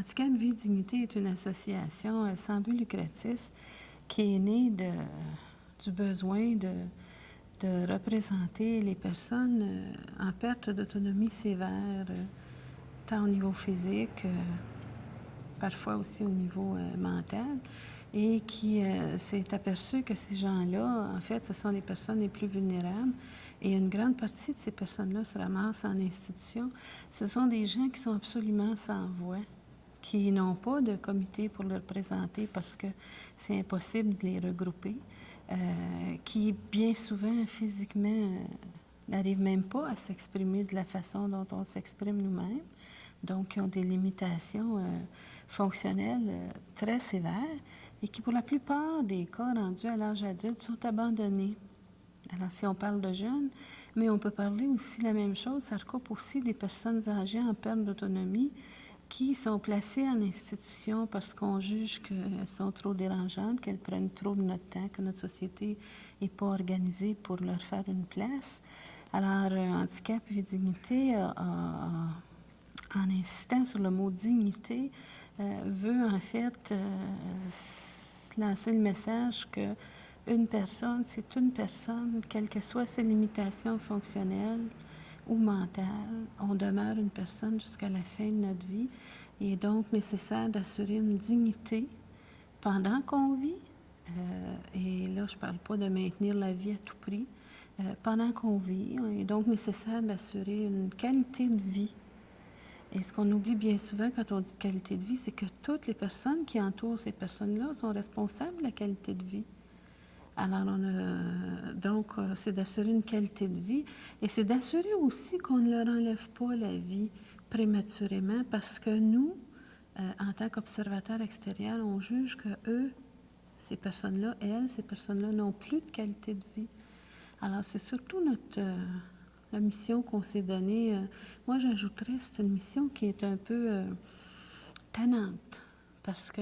Handicap Vie Dignité est une association sans but lucratif qui est née du besoin de représenter les personnes en perte d'autonomie sévère, tant au niveau physique, parfois aussi au niveau mental, et qui s'est aperçu que ces gens-là, en fait, ce sont les personnes les plus vulnérables. Et une grande partie de ces personnes-là se ramassent en institution. Ce sont des gens qui sont absolument sans voix, qui n'ont pas de comité pour les représenter parce que c'est impossible de les regrouper, qui bien souvent physiquement n'arrivent même pas à s'exprimer de la façon dont on s'exprime nous-mêmes, donc qui ont des limitations fonctionnelles très sévères et qui, pour la plupart des cas rendus à l'âge adulte, sont abandonnés. Alors, si on parle de jeunes, mais on peut parler aussi la même chose, ça recoupe aussi des personnes âgées en perte d'autonomie qui sont placées en institution parce qu'on juge qu'elles sont trop dérangeantes, qu'elles prennent trop de notre temps, que notre société n'est pas organisée pour leur faire une place. Alors, Handicap et Dignité, en insistant sur le mot dignité, veut en fait lancer le message que une personne, c'est une personne, quelles que soient ses limitations fonctionnelles ou mentales, on demeure une personne jusqu'à la fin de notre vie. Il est donc nécessaire d'assurer une dignité pendant qu'on vit. Et là, je ne parle pas de maintenir la vie à tout prix. Pendant qu'on vit, il est donc nécessaire d'assurer une qualité de vie. Et ce qu'on oublie bien souvent quand on dit qualité de vie, c'est que toutes les personnes qui entourent ces personnes-là sont responsables de la qualité de vie. Alors, donc, c'est d'assurer une qualité de vie et c'est d'assurer aussi qu'on ne leur enlève pas la vie prématurément parce que nous, en tant qu'observateurs extérieurs, on juge que eux, ces personnes-là, ces personnes-là n'ont plus de qualité de vie. Alors, c'est surtout la mission qu'on s'est donnée. Moi, j'ajouterais, c'est une mission qui est un peu tannante parce que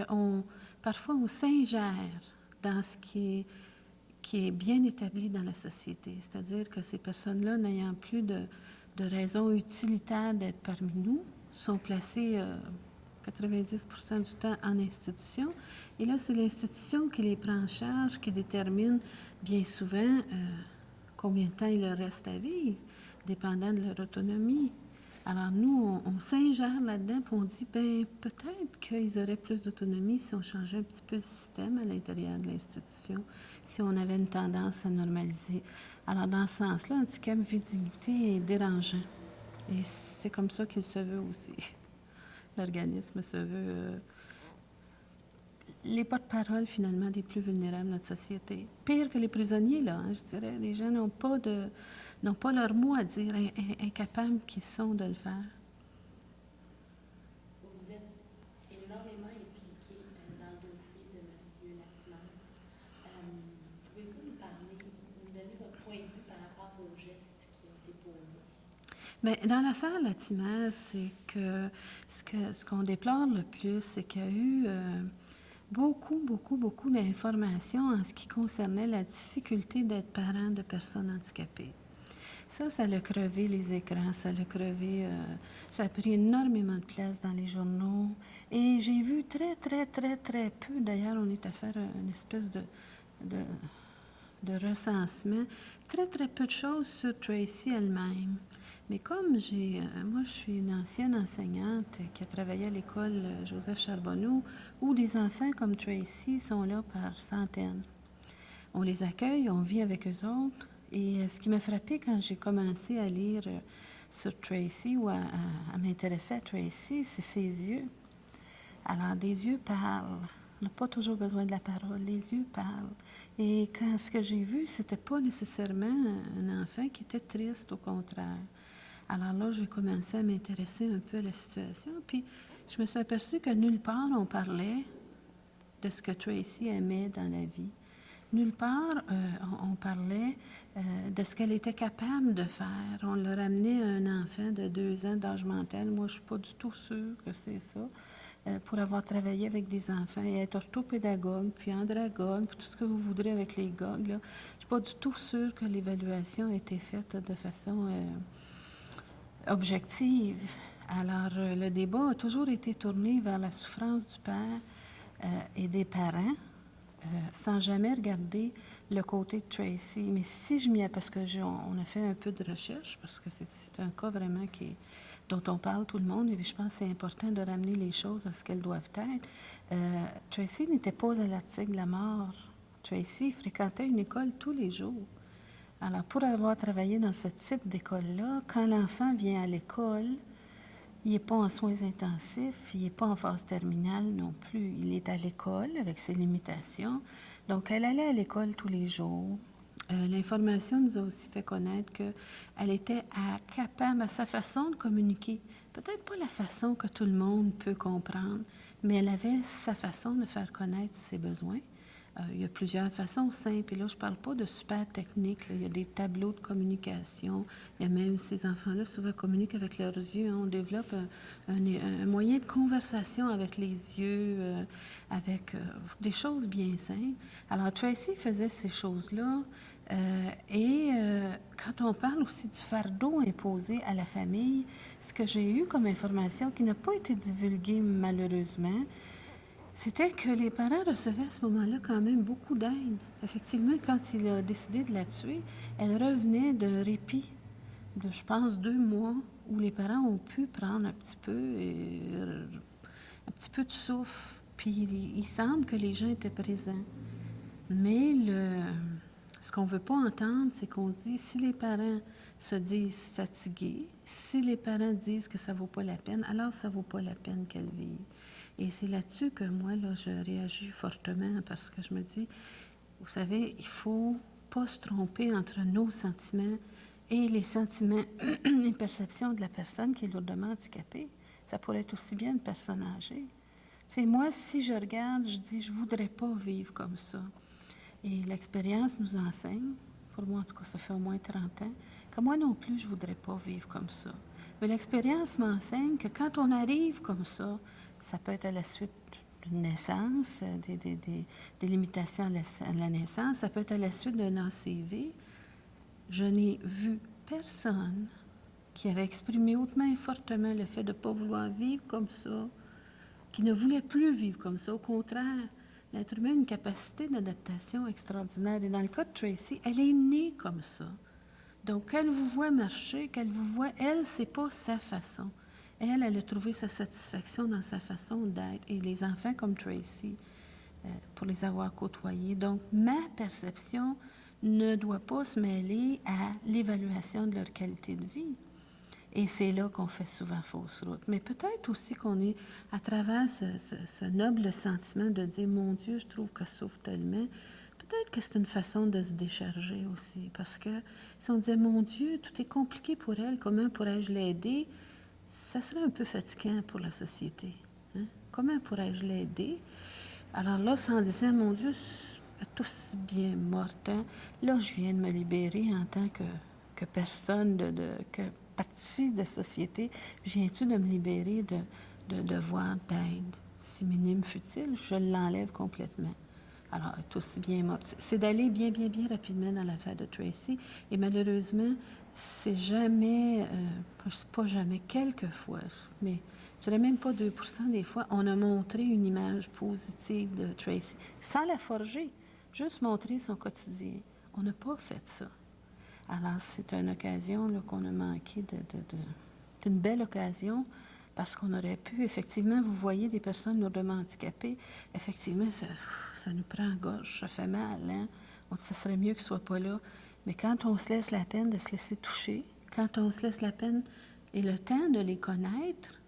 parfois, on s'ingère dans ce qui est bien établi dans la société. C'est-à-dire que ces personnes-là, n'ayant plus de raison utilitaire d'être parmi nous, sont placées 90% du temps en institution. Et là, c'est l'institution qui les prend en charge, qui détermine bien souvent combien de temps il leur reste à vivre, dépendant de leur autonomie. Alors nous, on s'ingère là-dedans, puis on dit, bien, peut-être qu'ils auraient plus d'autonomie si on changeait un petit peu le système à l'intérieur de l'institution, si on avait une tendance à normaliser. Alors, dans ce sens-là, Handicap Vie Dignité est dérangeant. Et c'est comme ça qu'il se veut aussi. L'organisme se veut les porte-parole, finalement, des plus vulnérables de notre société. Pire que les prisonniers, là, je dirais. Les gens n'ont pas leur mot à dire, incapables qu'ils sont de le faire. Vous êtes énormément impliqué dans le dossier de M. Latimer. Pouvez-vous nous donner votre point de vue par rapport aux gestes qui ont été posés? Bien, dans l'affaire Latimer, c'est que ce qu'on déplore le plus, c'est qu'il y a eu beaucoup d'informations en ce qui concernait la difficulté d'être parent de personnes handicapées. Ça l'a crevé les écrans, ça l'a crevé, ça a pris énormément de place dans les journaux. Et j'ai vu très peu, d'ailleurs, on est à faire une espèce de recensement, très peu de choses sur Tracy elle-même. Mais comme moi, je suis une ancienne enseignante qui a travaillé à l'école Joseph Charbonneau, où des enfants comme Tracy sont là par centaines. On les accueille, on vit avec eux autres. Et ce qui m'a frappé quand j'ai commencé à lire sur Tracy ou à m'intéresser à Tracy, c'est ses yeux. Alors, des yeux parlent. On n'a pas toujours besoin de la parole. Les yeux parlent. Et quand ce que j'ai vu, c'était pas nécessairement un enfant qui était triste, au contraire. Alors là, j'ai commencé à m'intéresser un peu à la situation. Puis, je me suis aperçue que nulle part on parlait de ce que Tracy aimait dans la vie. Nulle part on parlait de ce qu'elle était capable de faire. On leur amenait un enfant de 2 ans d'âge mental. Moi, je ne suis pas du tout sûre que c'est ça. Pour avoir travaillé avec des enfants et être orthopédagogue, puis andragogue, puis tout ce que vous voudrez avec les gogues, là, je ne suis pas du tout sûre que l'évaluation a été faite de façon objective. Alors, le débat a toujours été tourné vers la souffrance du père et des parents, sans jamais regarder le côté de Tracy. Mais si je m'y... Parce que on a fait un peu de recherche, parce que c'est un cas vraiment dont on parle tout le monde, et je pense que c'est important de ramener les choses à ce qu'elles doivent être. Tracy n'était pas à l'article de la mort. Tracy fréquentait une école tous les jours. Alors, pour avoir travaillé dans ce type d'école-là, quand l'enfant vient à l'école, il n'est pas en soins intensifs, il n'est pas en phase terminale non plus. Il est à l'école avec ses limitations. Donc, elle allait à l'école tous les jours. L'information nous a aussi fait connaître qu'elle était capable, à sa façon de communiquer, peut-être pas la façon que tout le monde peut comprendre, mais elle avait sa façon de faire connaître ses besoins. Il y a plusieurs façons simples. Et là, je ne parle pas de super techniques. Là. Il y a des tableaux de communication. Et même ces enfants-là souvent communiquent avec leurs yeux. Hein. On développe un moyen de conversation avec les yeux, avec des choses bien simples. Alors, Tracy faisait ces choses-là. Quand on parle aussi du fardeau imposé à la famille, ce que j'ai eu comme information qui n'a pas été divulguée malheureusement, c'était que les parents recevaient à ce moment-là quand même beaucoup d'aide. Effectivement, quand il a décidé de la tuer, elle revenait d'un répit de, je pense, 2 mois où les parents ont pu prendre un petit peu de souffle. Puis il semble que les gens étaient présents. Mais ce qu'on ne veut pas entendre, c'est qu'on se dit, si les parents se disent fatigués, si les parents disent que ça ne vaut pas la peine, alors ça ne vaut pas la peine qu'elle vive. Et c'est là-dessus que moi, là, je réagis fortement parce que je me dis, vous savez, il ne faut pas se tromper entre nos sentiments et les sentiments et perceptions de la personne qui est lourdement handicapée. Ça pourrait être aussi bien une personne âgée. C'est moi, si je regarde, je dis, je ne voudrais pas vivre comme ça. Et l'expérience nous enseigne, pour moi en tout cas, ça fait au moins 30 ans, que moi non plus, je ne voudrais pas vivre comme ça. Mais l'expérience m'enseigne que quand on arrive comme ça peut être à la suite d'une naissance, des limitations à la naissance, ça peut être à la suite d'un ACV. Je n'ai vu personne qui avait exprimé hautement et fortement le fait de ne pas vouloir vivre comme ça, qui ne voulait plus vivre comme ça. Au contraire, l'être humain a une capacité d'adaptation extraordinaire. Et dans le cas de Tracy, elle est née comme ça. Donc, qu'elle vous voit marcher, qu'elle vous voit, elle, c'est pas sa façon. Elle a trouvé sa satisfaction dans sa façon d'être. Et les enfants comme Tracy, pour les avoir côtoyés. Donc, ma perception ne doit pas se mêler à l'évaluation de leur qualité de vie. Et c'est là qu'on fait souvent fausse route. Mais peut-être aussi qu'on est, à travers ce noble sentiment de dire « Mon Dieu, je trouve que souffre tellement », peut-être que c'est une façon de se décharger aussi. Parce que si on disait « Mon Dieu, tout est compliqué pour elle, comment pourrais-je l'aider », ça serait un peu fatigant pour la société. Hein? Comment pourrais-je l'aider? Alors là, si on disait « Mon Dieu, elle est aussi bien morte, hein? Là, je viens de me libérer en tant que personne, que partie de la société, viens-tu de me libérer de devoir d'aide, si minime fut-il, je l'enlève complètement. Alors, elle est aussi bien morte. C'est d'aller bien, bien, bien rapidement dans l'affaire de Tracy. Et malheureusement, c'est jamais, pas jamais, quelquefois, mais je dirais même pas 2% des fois, on a montré une image positive de Tracy, sans la forger, juste montrer son quotidien. On n'a pas fait ça. Alors, c'est une occasion là, qu'on a manqué d'une belle occasion parce qu'on aurait pu, effectivement, vous voyez des personnes lourdement handicapées, effectivement, ça nous prend en gorge, ça fait mal, hein? Ça serait mieux qu'ils ne soient pas là. Mais quand on se laisse la peine de se laisser toucher, quand on se laisse la peine et le temps de les connaître,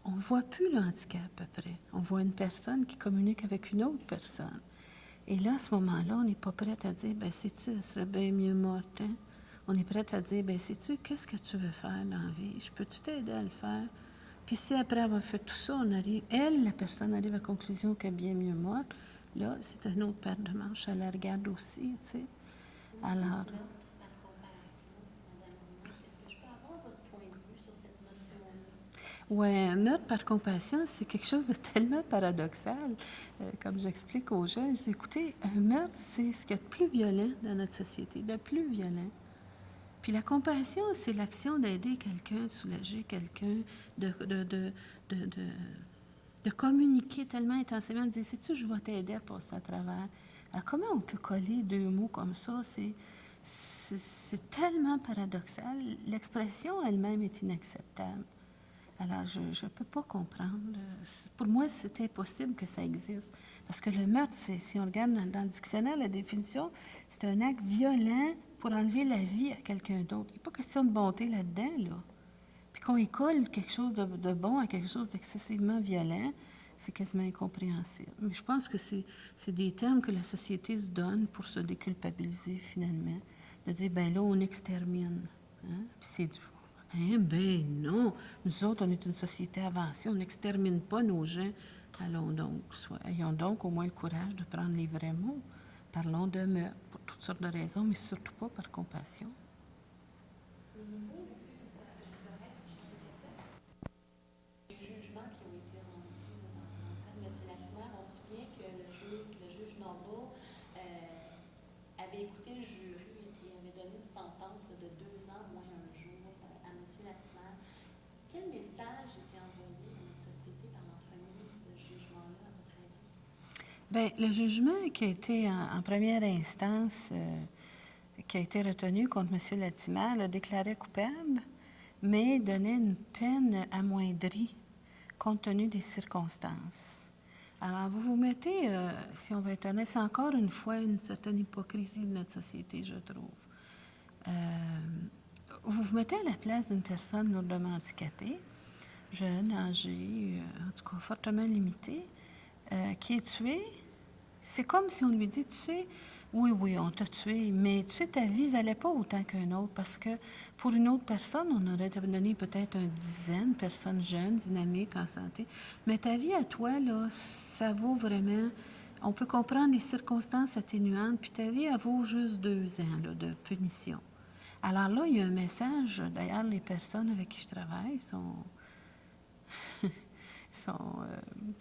on ne voit plus le handicap après. On voit une personne qui communique avec une autre personne. Et là, à ce moment-là, on n'est pas prêt à dire, ben sais-tu, elle serait bien mieux morte. Hein? On est prêt à dire, ben sais-tu, qu'est-ce que tu veux faire dans la vie? Je peux-tu t'aider à le faire? Puis si après avoir fait tout ça, on arrive, la personne arrive à la conclusion qu'elle est bien mieux morte, là, c'est une autre paire de manches. Elle la regarde aussi, tu sais. Alors... Oui, un meurtre par compassion, c'est quelque chose de tellement paradoxal. Comme j'explique aux gens, je dis, écoutez, un meurtre, c'est ce qu'il y a de plus violent dans notre société, de plus violent. Puis la compassion, c'est l'action d'aider quelqu'un, de soulager quelqu'un, de communiquer tellement intensément, de dire, sais-tu, je vais t'aider à passer à travers. Alors, comment on peut coller deux mots comme ça? C'est tellement paradoxal. L'expression elle-même est inacceptable. Alors, je ne peux pas comprendre. Pour moi, c'est impossible que ça existe. Parce que le meurtre, si on regarde dans le dictionnaire, la définition, c'est un acte violent pour enlever la vie à quelqu'un d'autre. Il n'y a pas question de bonté là-dedans, là. Puis qu'on y colle quelque chose de bon à quelque chose d'excessivement violent, c'est quasiment incompréhensible. Mais je pense que c'est des termes que la société se donne pour se déculpabiliser, finalement. De dire, ben là, on extermine. Hein? Puis c'est du... Hein? Ben non! Nous autres, on est une société avancée, on n'extermine pas nos gens. Ayons donc au moins le courage de prendre les vrais mots. Parlons de meurtre pour toutes sortes de raisons, mais surtout pas par compassion. Les jugements qui ont été rendus dans le cas de M. Latimer, on se souvient que le juge Noble avait écouté le jury et avait donné une sentence de 2 ans moins un jour à M. Latimer. Quel message était envoyé dans notre société par l'entremise de ce jugement-là, à votre avis? Bien, le jugement qui a été en première instance, qui a été retenu contre M. Latimer, le déclarait coupable, mais donnait une peine amoindrie compte tenu des circonstances. Alors, vous vous mettez, si on va être honnête, c'est encore une fois une certaine hypocrisie de notre société, je trouve. Vous vous mettez à la place d'une personne lourdement handicapée, jeune, âgée, en tout cas fortement limitée, qui est tuée. C'est comme si on lui dit, tu sais, oui, on t'a tué, mais tu sais, ta vie ne valait pas autant qu'un autre, parce que pour une autre personne, on aurait donné peut-être une dizaine de personnes jeunes, dynamiques, en santé, mais ta vie à toi, là, ça vaut vraiment... On peut comprendre les circonstances atténuantes, puis ta vie, elle vaut juste 2 ans là, de punition. Alors là, il y a un message, d'ailleurs, les personnes avec qui je travaille sont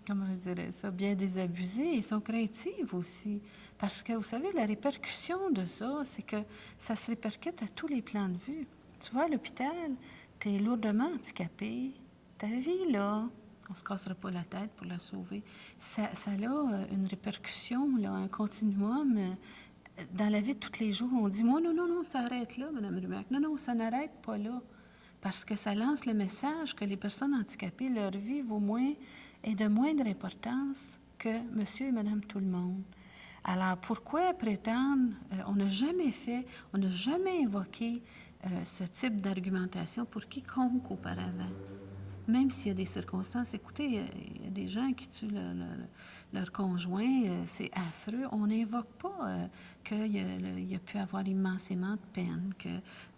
comment je dirais ça, bien désabusées et sont craintives aussi. Parce que, vous savez, la répercussion de ça, c'est que ça se répercute à tous les plans de vue. Tu vas à l'hôpital, tu es lourdement handicapé, ta vie, là, on ne se cassera pas la tête pour la sauver. Ça a une répercussion, là, un continuum. Dans la vie de tous les jours, on dit, moi, non, ça arrête là, Mme Rumack. Non, ça n'arrête pas là. Parce que ça lance le message que les personnes handicapées, leur vie vaut moins et de moindre importance que monsieur et madame tout le monde. Alors, pourquoi prétendre, on n'a jamais évoqué ce type d'argumentation pour quiconque auparavant, même s'il y a des circonstances. Écoutez, il y a des gens qui tuent leur conjoint, c'est affreux. On n'invoque pas qu'il y a pu avoir immensément de peine.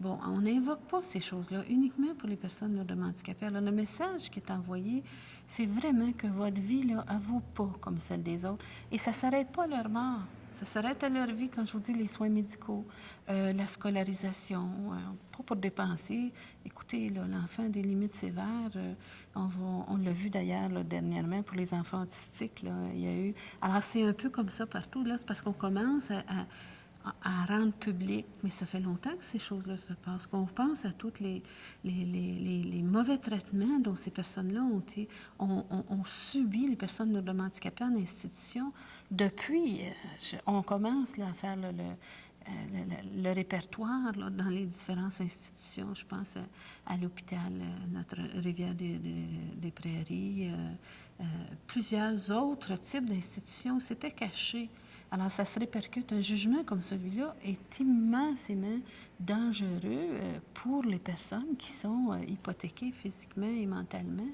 On n'invoque pas ces choses-là uniquement pour les personnes lourdement handicapées. Alors, le message qui est envoyé, c'est vraiment que votre vie, là, elle ne vaut pas comme celle des autres. Et ça ne s'arrête pas à leur mort. Ça s'arrête à leur vie, quand je vous dis les soins médicaux, la scolarisation, pas pour dépenser. Écoutez, là, l'enfant a des limites sévères. On l'a vu d'ailleurs là, dernièrement pour les enfants autistiques. Là, il y a eu... Alors, c'est un peu comme ça partout. Là, c'est parce qu'on commence à rendre public, mais ça fait longtemps que ces choses-là se passent, qu'on pense à tous les mauvais traitements dont ces personnes-là ont subi, les personnes lourdement handicapées en institution. Depuis, on commence là, à faire le répertoire là, dans les différentes institutions. Je pense à l'hôpital, notre Rivière des Prairies, plusieurs autres types d'institutions s'étaient cachés. Alors, ça se répercute. Un jugement comme celui-là est immensément dangereux pour les personnes qui sont hypothéquées physiquement et mentalement.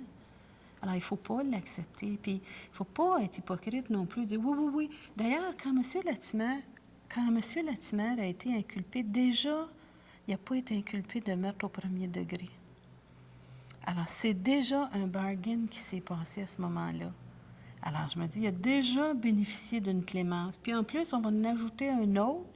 Alors, il ne faut pas l'accepter. Puis, il ne faut pas être hypocrite non plus, dire oui. D'ailleurs, quand M. Latimer a été inculpé, déjà, il n'a pas été inculpé de meurtre au premier degré. Alors, c'est déjà un bargain qui s'est passé à ce moment-là. Alors, je me dis, il a déjà bénéficié d'une clémence. Puis en plus, on va en ajouter un autre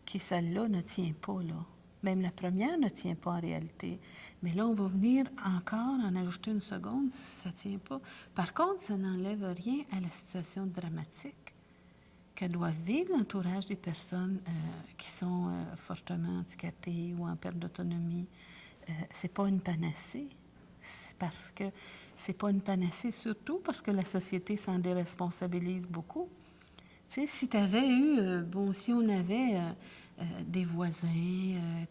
qui, celle-là, ne tient pas, là. Même la première ne tient pas en réalité. Mais là, on va venir encore en ajouter une seconde si ça ne tient pas. Par contre, ça n'enlève rien à la situation dramatique que doivent vivre l'entourage des personnes qui sont fortement handicapées ou en perte d'autonomie, c'est pas une panacée. C'est parce que c'est pas une panacée, surtout parce que la société s'en déresponsabilise beaucoup. Tu sais, si tu avais eu, si on avait des voisins,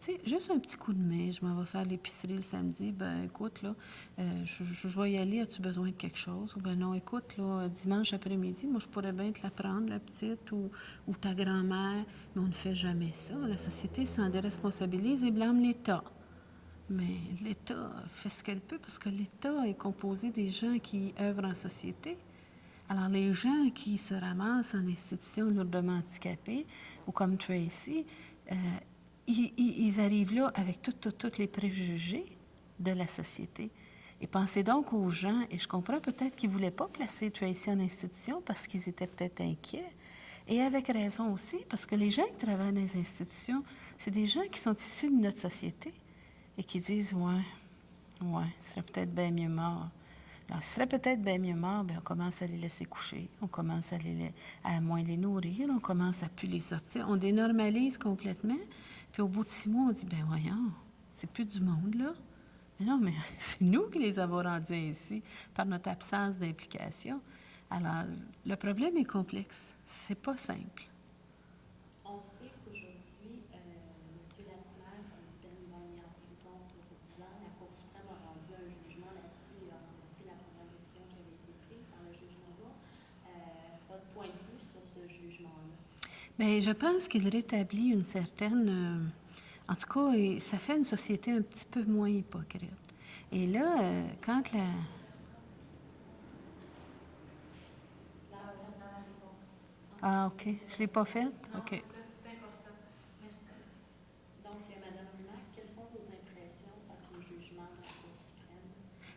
tu sais, juste un petit coup de main, je m'en vais faire l'épicerie le samedi, ben écoute, là, je vais y aller, as-tu besoin de quelque chose? Ou ben non, écoute, là, dimanche après-midi, moi, je pourrais bien te la prendre, la petite, ou ta grand-mère, mais on ne fait jamais ça. La société s'en déresponsabilise et blâme l'État. Mais l'État fait ce qu'elle peut parce que l'État est composé des gens qui œuvrent en société. Alors, les gens qui se ramassent en institution lourdement handicapés, ou comme Tracy, ils arrivent là avec tous les préjugés de la société. Et pensez donc aux gens, et je comprends peut-être qu'ils ne voulaient pas placer Tracy en institution parce qu'ils étaient peut-être inquiets, et avec raison aussi, parce que les gens qui travaillent dans les institutions, c'est des gens qui sont issus de notre société et qui disent « ouais, ce serait peut-être bien mieux mort ». Alors, ce serait peut-être bien mieux mort, bien, on commence à les laisser coucher, on commence à moins les nourrir, on commence à plus les sortir, on dénormalise complètement, puis au bout de 6 mois, on dit, ben voyons, c'est plus du monde, là. Mais non, mais c'est nous qui les avons rendus ainsi, par notre absence d'implication. Alors, le problème est complexe, c'est pas simple. On sait qu'aujourd'hui, M. Latimer a une peine d'année en prison pour 10 ans. La Cour suprême a rendu un jugement là-dessus et a renversé la première décision qui avait été prise par le juge Nova. Votre point de vue sur ce jugement-là? Bien, je pense qu'il rétablit une certaine... en tout cas, ça fait une société un petit peu moins hypocrite. Et là, quand la... Ah, OK. Je ne l'ai pas faite? OK. Donc, Mme Mac, quelles sont vos impressions face au jugement de la Cour suprême?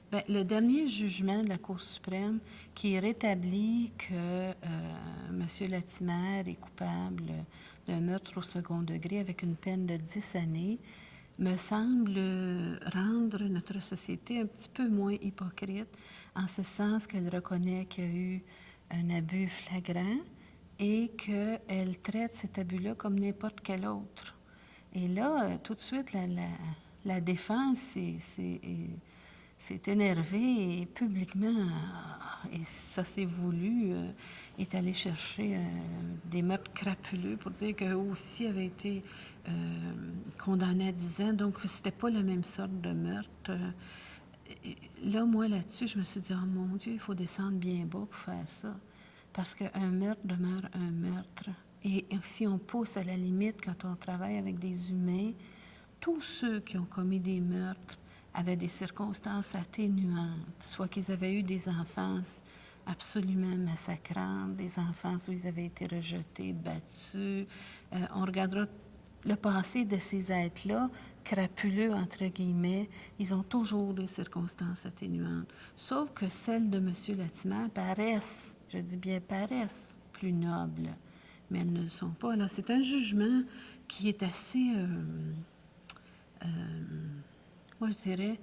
Bien, le dernier jugement de la Cour suprême qui rétablit que M. Latimer est coupable d'un meurtre au second degré avec une peine de 10 années me semble rendre notre société un petit peu moins hypocrite, en ce sens qu'elle reconnaît qu'il y a eu un abus flagrant et qu'elle traite cet abus-là comme n'importe quel autre. Et là, tout de suite, la défense s'est énervée et publiquement, et ça s'est voulu, est allé chercher des meurtres crapuleux pour dire qu'eux aussi avaient été condamnés à 10 ans. Donc, c'était pas la même sorte de meurtre. Là, moi, là-dessus, je me suis dit, oh mon Dieu, il faut descendre bien bas pour faire ça. Parce qu'un meurtre demeure un meurtre. Et si on pousse à la limite, quand on travaille avec des humains, tous ceux qui ont commis des meurtres avaient des circonstances atténuantes, soit qu'ils avaient eu des enfances absolument massacrantes, des enfances où ils avaient été rejetés, battus. On regardera le passé de ces êtres-là, crapuleux entre guillemets, ils ont toujours des circonstances atténuantes. Sauf que celles de M. Latimer paraissent, je dis bien paraissent, plus nobles, mais elles ne le sont pas. Alors, c'est un jugement qui est assez, moi je dirais,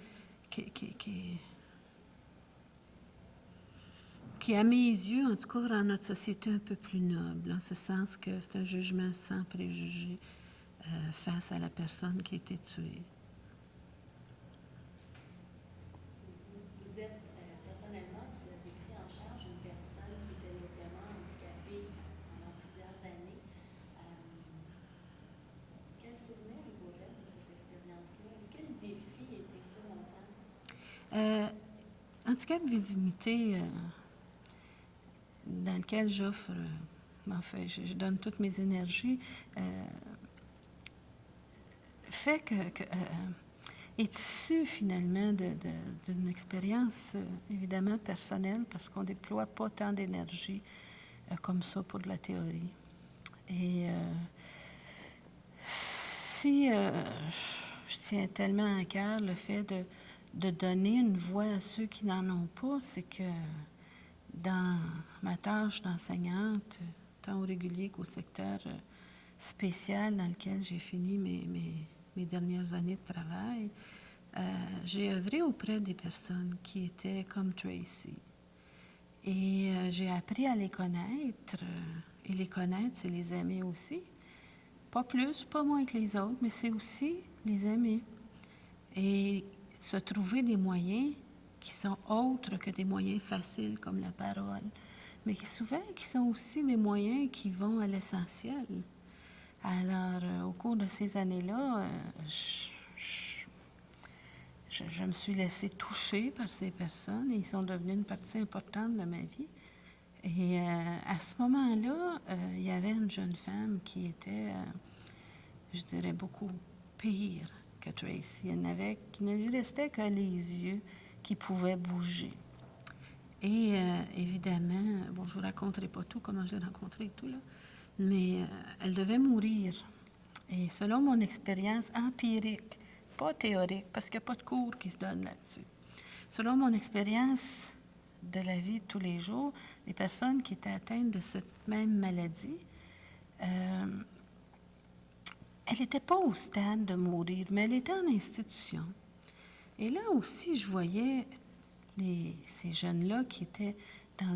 qui, à mes yeux, en tout cas, rend notre société un peu plus noble, en ce sens que c'est un jugement sans préjugés face à la personne qui a été tuée. Vous êtes, personnellement, vous avez pris en charge une personne qui était lourdement handicapée pendant plusieurs années. Quel souvenir vous reste de cette expérience-là? Est-ce que le défi était surmontable? Handicap Vie-Dignité, dans lequel j'offre, enfin, je donne toutes mes énergies, fait que est issu finalement d'une expérience évidemment personnelle, parce qu'on ne déploie pas tant d'énergie comme ça pour de la théorie. Et si je tiens tellement à cœur le fait de donner une voix à ceux qui n'en ont pas, c'est que dans ma tâche d'enseignante, tant au régulier qu'au secteur spécial dans lequel j'ai fini mes dernières années de travail, j'ai œuvré auprès des personnes qui étaient comme Tracy. Et j'ai appris à les connaître Et les connaître, c'est les aimer aussi. Pas plus, pas moins que les autres, mais c'est aussi les aimer. Et se trouver des moyens qui sont autres que des moyens faciles comme la parole, mais qui souvent qui sont aussi des moyens qui vont à l'essentiel. Alors, au cours de ces années-là, je me suis laissée toucher par ces personnes et ils sont devenus une partie importante de ma vie. Et à ce moment-là, il y avait une jeune femme qui était, je dirais, beaucoup pire que Tracy. Qui ne lui restait que les yeux qui pouvaient bouger. Et évidemment, bon, je ne vous raconterai pas tout, comment je l'ai rencontrée et tout, là, mais elle devait mourir. Et selon mon expérience empirique, pas théorique, parce qu'il n'y a pas de cours qui se donnent là-dessus. Selon mon expérience de la vie de tous les jours, les personnes qui étaient atteintes de cette même maladie, elle n'était pas au stade de mourir, mais elle était en institution. Et là aussi, je voyais ces jeunes-là qui étaient dans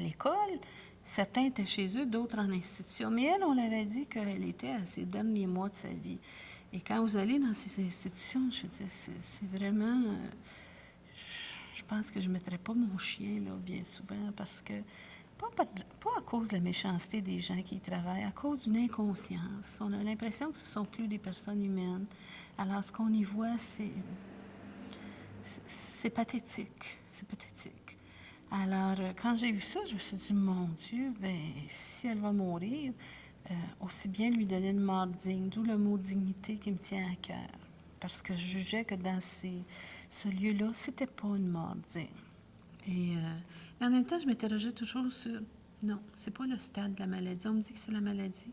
l'école. Certains étaient chez eux, d'autres en institution. Mais elle, on l'avait dit qu'elle était à ses derniers mois de sa vie. Et quand vous allez dans ces institutions, je veux dire, c'est vraiment... je pense que je ne mettrais pas mon chien, là, bien souvent, parce que... Pas à cause de la méchanceté des gens qui y travaillent, à cause d'une inconscience. On a l'impression que ce ne sont plus des personnes humaines. Alors, ce qu'on y voit, c'est pathétique. C'est pathétique. Alors, quand j'ai vu ça, je me suis dit, mon Dieu, ben, si elle va mourir, aussi bien lui donner une mort digne, d'où le mot dignité qui me tient à cœur. Parce que je jugeais que dans ce lieu-là, c'était pas une mort digne. Et en même temps, je m'interrogeais toujours sur, non, c'est pas le stade de la maladie. On me dit que c'est la maladie.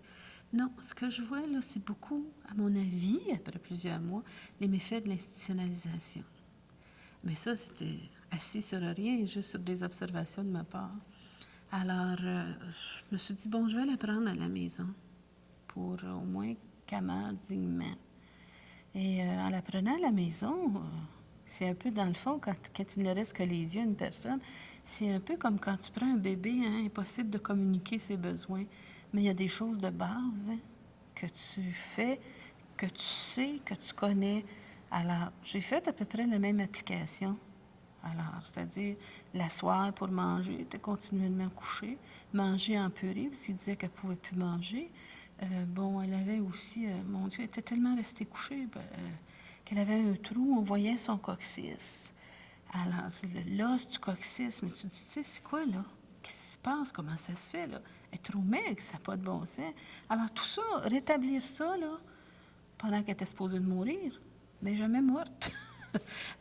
Non, ce que je vois, là, c'est beaucoup, à mon avis, après plusieurs mois, les méfaits de l'institutionnalisation. Mais ça, c'était assis sur rien, juste sur des observations de ma part. Alors, je me suis dit, bon, je vais la prendre à la maison pour au moins qu'elle meure dignement. Et en la prenant à la maison, c'est un peu dans le fond, quand il ne reste que les yeux d'une personne, c'est un peu comme quand tu prends un bébé, hein, impossible de communiquer ses besoins. Mais il y a des choses de base que tu fais, que tu sais, que tu connais. Alors, j'ai fait à peu près la même application. Alors, c'est-à-dire, l'asseoir pour manger, elle était continuellement couchée, manger en purée, parce qu'il disait qu'elle ne pouvait plus manger. Bon, elle avait aussi, mon Dieu, elle était tellement restée couchée qu'elle avait un trou, on voyait son coccyx. Alors, l'os du coccyx, mais tu dis, tu sais, c'est quoi, là? Qu'est-ce qui se passe? Comment ça se fait, là? Elle est trop maigre, ça n'a pas de bon sens. Alors, tout ça, rétablir ça, là, pendant qu'elle était supposée de mourir, mais jamais morte.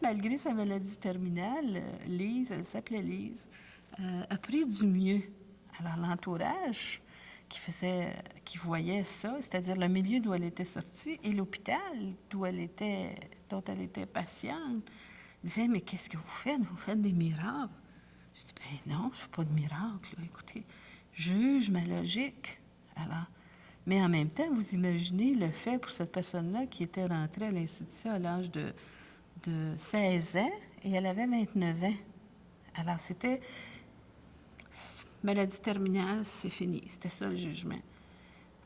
Malgré sa maladie terminale, Lise, elle s'appelait Lise, a pris du mieux. Alors, l'entourage qui voyait ça, c'est-à-dire le milieu d'où elle était sortie et l'hôpital dont elle était patiente, disait, mais qu'est-ce que vous faites? Vous faites des miracles. Je dis, ben non, je ne fais pas de miracle. Écoutez, juge ma logique. Alors, mais en même temps, vous imaginez le fait pour cette personne-là qui était rentrée à l'institution à l'âge de 16 ans et elle avait 29 ans. Alors, c'était maladie terminale, c'est fini. C'était ça le jugement.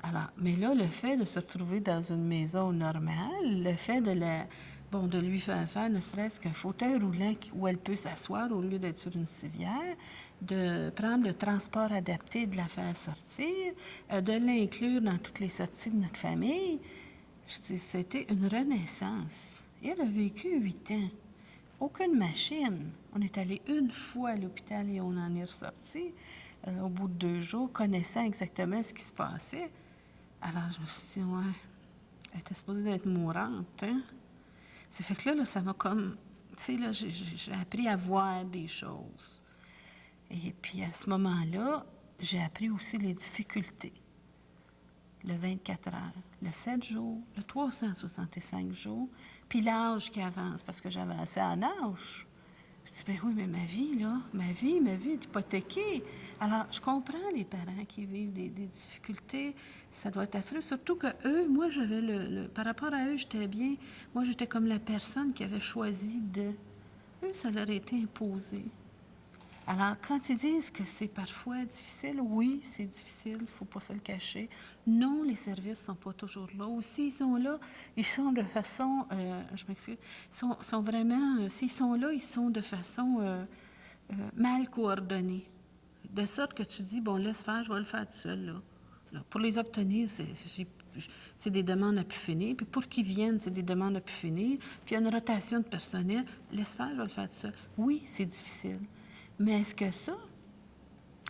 Alors, mais là, le fait de se retrouver dans une maison normale, le fait de lui faire ne serait-ce qu'un fauteuil roulant où elle peut s'asseoir au lieu d'être sur une civière, de prendre le transport adapté, de la faire sortir, de l'inclure dans toutes les sorties de notre famille, c'était une renaissance. Et elle a vécu 8 ans. Aucune machine. On est allé une fois à l'hôpital et on en est ressorti au bout de 2 jours, connaissant exactement ce qui se passait. Alors, je me suis dit, ouais, elle était supposée d'être mourante, hein? Ça fait que là, ça m'a comme... Tu sais, là, j'ai appris à voir des choses. Et puis, à ce moment-là, j'ai appris aussi les difficultés. Le 24 heures, le 7 jours, le 365 jours, puis l'âge qui avance, parce que j'avançais en âge. Je dis, ben oui, mais ma vie est hypothéquée. Alors, je comprends les parents qui vivent des difficultés. Ça doit être affreux. Surtout que eux, moi, j'avais par rapport à eux, j'étais bien. Moi, j'étais comme la personne qui avait choisi de. Eux, ça leur a été imposé. Alors, quand ils disent que c'est parfois difficile, oui, c'est difficile, il ne faut pas se le cacher. Non, les services ne sont pas toujours là. Ou s'ils sont là, ils sont de façon, je m'excuse, sont vraiment, s'ils sont là, ils sont de façon mal coordonnée. De sorte que tu dis, bon, laisse faire, je vais le faire tout seul, là. Là, pour les obtenir, c'est des demandes à pu finir. Puis pour qu'ils viennent, c'est des demandes à pu finir. Puis il y a une rotation de personnel. Laisse faire, je vais le faire tout seul. Oui, c'est difficile. Mais est-ce que ça,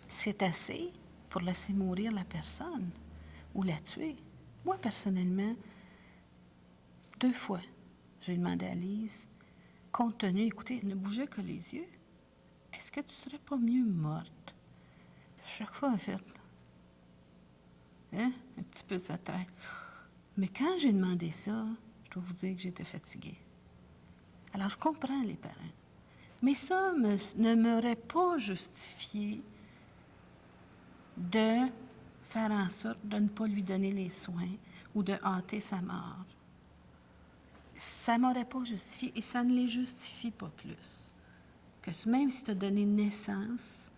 c'est assez pour laisser mourir la personne ou la tuer? Moi, personnellement, 2 fois, j'ai demandé à Lise, compte tenu, écoutez, elle ne bougeait que les yeux, est-ce que tu serais pas mieux morte? Chaque fois, en fait, hein, un petit peu sa tête. Mais quand j'ai demandé ça, je dois vous dire que j'étais fatiguée. Alors, je comprends les parents. Mais ça ne m'aurait pas justifié de faire en sorte de ne pas lui donner les soins ou de hâter sa mort. Ça ne m'aurait pas justifié et ça ne les justifie pas plus. Que même si tu as donné naissance,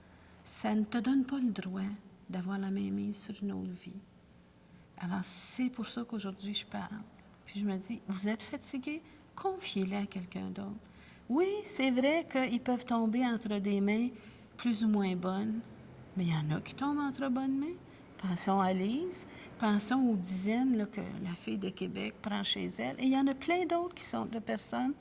ça ne te donne pas le droit d'avoir la main mise sur une autre vie. Alors, c'est pour ça qu'aujourd'hui, je parle. Puis je me dis, vous êtes fatigué? Confiez-les à quelqu'un d'autre. Oui, c'est vrai qu'ils peuvent tomber entre des mains plus ou moins bonnes, mais il y en a qui tombent entre bonnes mains. Pensons à Lise, pensons aux dizaines là, que la fille de Québec prend chez elle. Et il y en a plein d'autres qui sont de personnes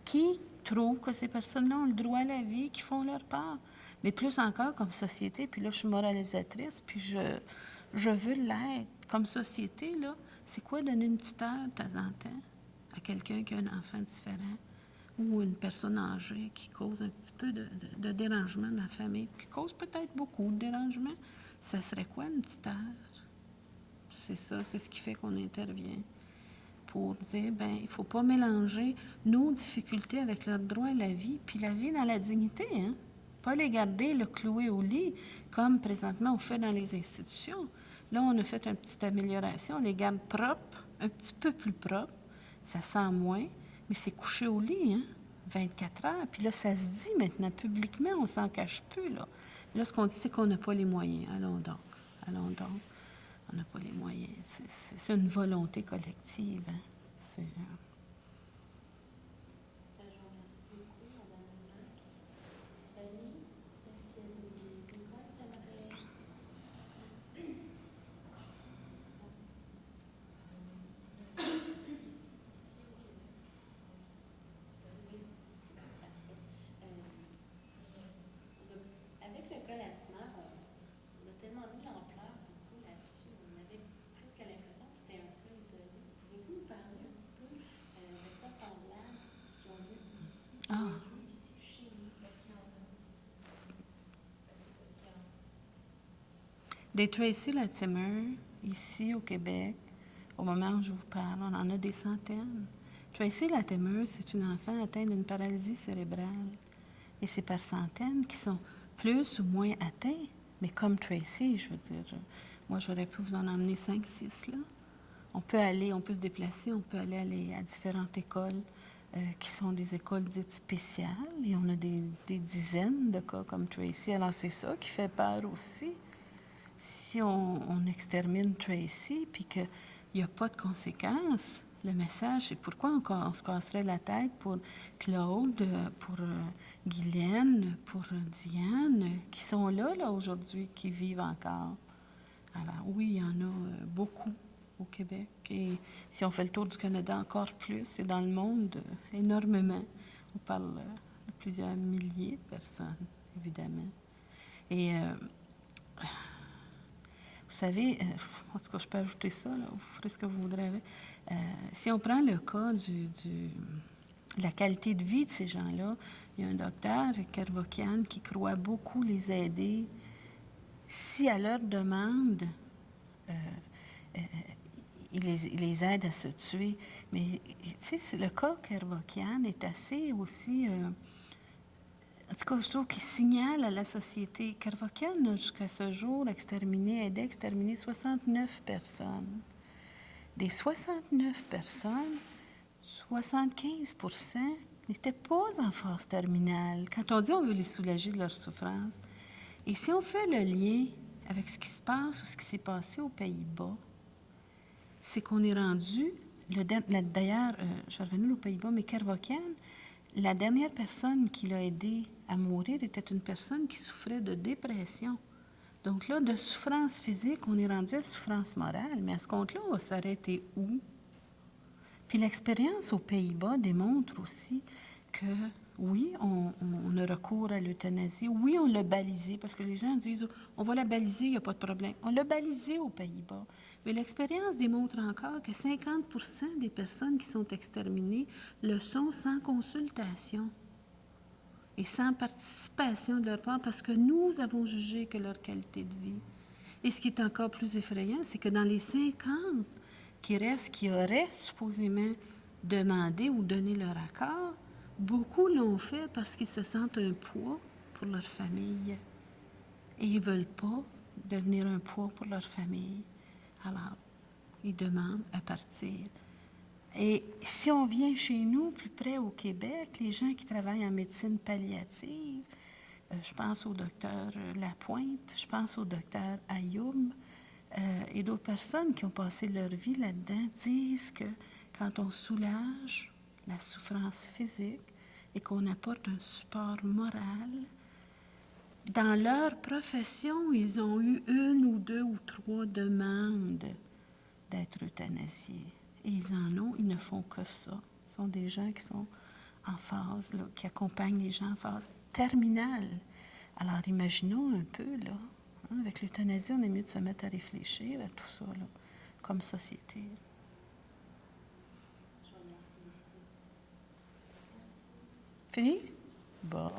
qui trouvent que ces personnes-là ont le droit à la vie, qui font leur part. Mais plus encore comme société, puis là, je suis moralisatrice, puis je veux l'être. Comme société, là, c'est quoi donner une petite heure de temps en temps à quelqu'un qui a un enfant différent ou une personne âgée qui cause un petit peu de dérangement dans la famille, qui cause peut-être beaucoup de dérangement? Ça serait quoi une petite heure? C'est ça, c'est ce qui fait qu'on intervient pour dire, ben il ne faut pas mélanger nos difficultés avec leur droit à la vie, puis la vie dans la dignité, hein? Pas les garder, le clouer au lit, comme présentement on fait dans les institutions. Là, on a fait une petite amélioration, on les garde propres, un petit peu plus propres, ça sent moins, mais c'est couché au lit, hein? 24 heures. Puis là, ça se dit maintenant publiquement, on s'en cache plus, là. Là, ce qu'on dit, c'est qu'on n'a pas les moyens. Allons donc, allons donc. On n'a pas les moyens. C'est une volonté collective, hein? C'est... Je vous remercie beaucoup, Madame Lemarque. Fanny, est-ce qu'il y a des voix que tu aimerais? Avec le cas Latimer, on a tellement mis l'ampleur beaucoup là-dessus. On avait presque l'impression que c'était un cas isolé. Pouvez-vous nous parler un petit peu de cas semblables qui ont lieu ici, chez nous? Est-ce qu'il y en a? Est-ce qu'il y en a? Des Tracy Latimer, ici au Québec, au moment où je vous parle, on en a des centaines. Tracy Latimer, c'est une enfant atteinte d'une paralysie cérébrale. Et c'est par centaines qui sont plus ou moins atteints. Mais comme Tracy, je veux dire, moi, j'aurais pu vous en emmener 5, 6, là. On peut se déplacer, on peut aller à différentes écoles qui sont des écoles dites spéciales. Et on a des dizaines de cas comme Tracy. Alors, c'est ça qui fait peur aussi. Si on extermine Tracy puis qu'il n'y a pas de conséquences, le message, c'est pourquoi on se casserait la tête pour Claude, pour Guylaine, pour Diane, qui sont là aujourd'hui, qui vivent encore. Alors oui, il y en a beaucoup au Québec. Et si on fait le tour du Canada, encore plus. Et dans le monde, énormément. On parle de plusieurs milliers de personnes, évidemment. Et vous savez, en tout cas, je peux ajouter ça, là, vous ferez ce que vous voudrez. Si on prend le cas de la qualité de vie de ces gens-là, il y a un docteur, Kervokian, qui croit beaucoup les aider si à leur demande, il les aide à se tuer. Mais, tu sais, le cas Kervokian est assez aussi... en tout cas, je trouve qu'il signale à la société. Kervokian a jusqu'à ce jour aidé à exterminer 69 personnes. Des 69 personnes, 75% n'étaient pas en phase terminale. Quand on dit on veut les soulager de leur souffrance, et si on fait le lien avec ce qui se passe ou ce qui s'est passé aux Pays-Bas, c'est qu'on est rendu, d'ailleurs, je vais revenir aux Pays-Bas, mais Kervoken, la dernière personne qui l'a aidé à mourir était une personne qui souffrait de dépression. Donc là, de souffrance physique, on est rendu à souffrance morale, mais à ce compte-là, on va s'arrêter où? Puis l'expérience aux Pays-Bas démontre aussi que, oui, on a recours à l'euthanasie, oui, on l'a balisé, parce que les gens disent, on va la baliser, il n'y a pas de problème. On l'a balisé aux Pays-Bas. Mais l'expérience démontre encore que 50% des personnes qui sont exterminées le sont sans consultation et sans participation de leur part, parce que nous avons jugé que leur qualité de vie. Et ce qui est encore plus effrayant, c'est que dans les 50 qui restent, qui auraient supposément demandé ou donné leur accord, beaucoup l'ont fait parce qu'ils se sentent un poids pour leur famille. Et ils ne veulent pas devenir un poids pour leur famille. Alors, ils demandent à partir. Et si on vient chez nous, plus près au Québec, les gens qui travaillent en médecine palliative, je pense au docteur Lapointe, je pense au docteur Ayoum, et d'autres personnes qui ont passé leur vie là-dedans disent que quand on soulage la souffrance physique et qu'on apporte un support moral, dans leur profession, ils ont eu 1 ou 2 ou 3 demandes d'être euthanasiés. Et ils ne font que ça. Ce sont des gens qui sont en phase, là, qui accompagnent les gens en phase terminale. Alors, imaginons un peu, là, hein, avec l'euthanasie, on est mieux de se mettre à réfléchir à tout ça, là, comme société. Je vous remercie beaucoup. Fini? Bon.